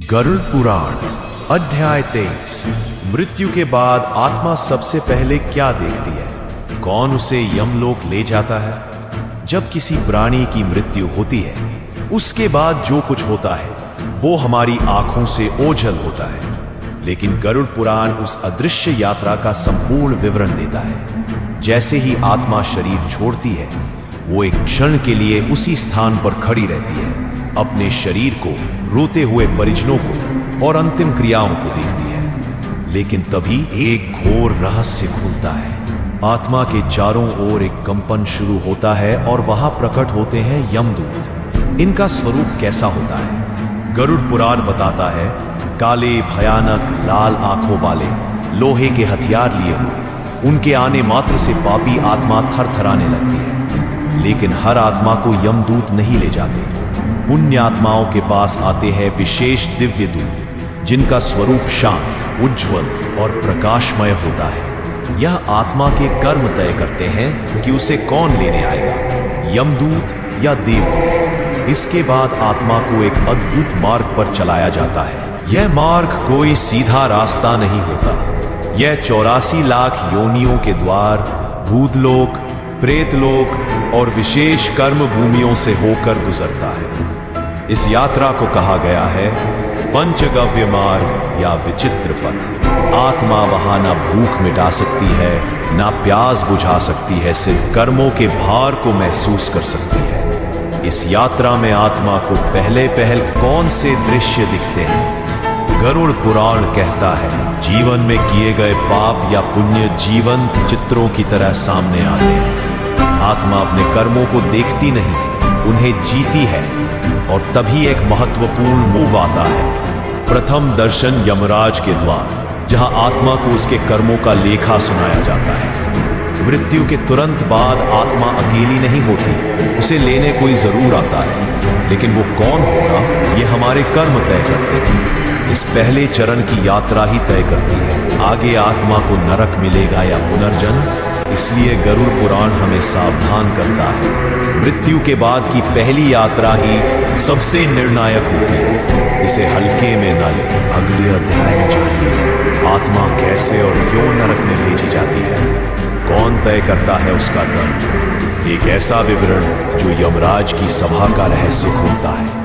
गरुड़ पुराण अध्याय 23। मृत्यु के बाद आत्मा सबसे पहले क्या देखती है? कौन उसे यमलोक ले जाता है? जब किसी प्राणी की मृत्यु होती है उसके बाद जो कुछ होता है वो हमारी आंखों से ओझल होता है, लेकिन गरुड़ पुराण उस अदृश्य यात्रा का संपूर्ण विवरण देता है। जैसे ही आत्मा शरीर छोड़ती है वो एक क्षण के लिए उसी स्थान पर खड़ी रहती है, अपने शरीर को, रोते हुए परिजनों को और अंतिम क्रियाओं को देखती है। लेकिन तभी एक घोर रहस्य खुलता है। आत्मा के चारों ओर एक कंपन शुरू होता है और वहां प्रकट होते हैं यमदूत। इनका स्वरूप कैसा होता है? गरुड़ पुराण बताता है, काले भयानक लाल आंखों वाले, लोहे के हथियार लिए हुए। उनके आने मात्र से पापी आत्मा थरथराने लगती है। लेकिन हर आत्मा को यमदूत नहीं ले जाते। पुण्य आत्माओं के पास आते हैं विशेष दिव्य दूत, जिनका स्वरूप शांत, उज्ज्वल और प्रकाशमय होता है। यह आत्मा के कर्म तय करते हैं कि उसे कौन लेने आएगा, यमदूत या देवदूत। इसके बाद आत्मा को एक अद्भुत मार्ग पर चलाया जाता है। यह मार्ग कोई सीधा रास्ता नहीं होता। यह 84 लाख योनियों के द्वार, भूतलोक, प्रेतलोक और विशेष कर्म भूमियों से होकर गुजरता है। इस यात्रा को कहा गया है पंचगव्य मार्ग या विचित्र पथ। आत्मा वहां ना भूख मिटा सकती है, ना प्यास बुझा सकती है, सिर्फ कर्मों के भार को महसूस कर सकती है। इस यात्रा में आत्मा को पहले पहल कौन से दृश्य दिखते हैं? गरुड़ पुराण कहता है, जीवन में किए गए पाप या पुण्य जीवंत चित्रों की तरह सामने आते हैं। आत्मा अपने कर्मों को देखती नहीं, उन्हें जीती है। और तभी एक महत्वपूर्ण मूव आता है। प्रथम दर्शन यमराज के द्वार, जहां आत्मा को उसके कर्मों का लेखा सुनाया जाता है। मृत्यु के तुरंत बाद आत्मा अकेली नहीं होती, उसे लेने कोई जरूर आता है। लेकिन वो कौन होगा, ये हमारे कर्म तय करते हैं। इस पहले चरण की यात्रा ही तय करती है आगे आत्मा को नरक मिलेगा या पुनर्जन्म। इसलिए गरुड़ पुराण हमें सावधान करता है, मृत्यु के बाद की पहली यात्रा ही सबसे निर्णायक होती है। इसे हल्के में न ले। अगले अध्याय में जानिए आत्मा कैसे और क्यों नरक में भेजी जाती है, कौन तय करता है उसका दंड। एक ऐसा विवरण जो यमराज की सभा का रहस्य खोलता है।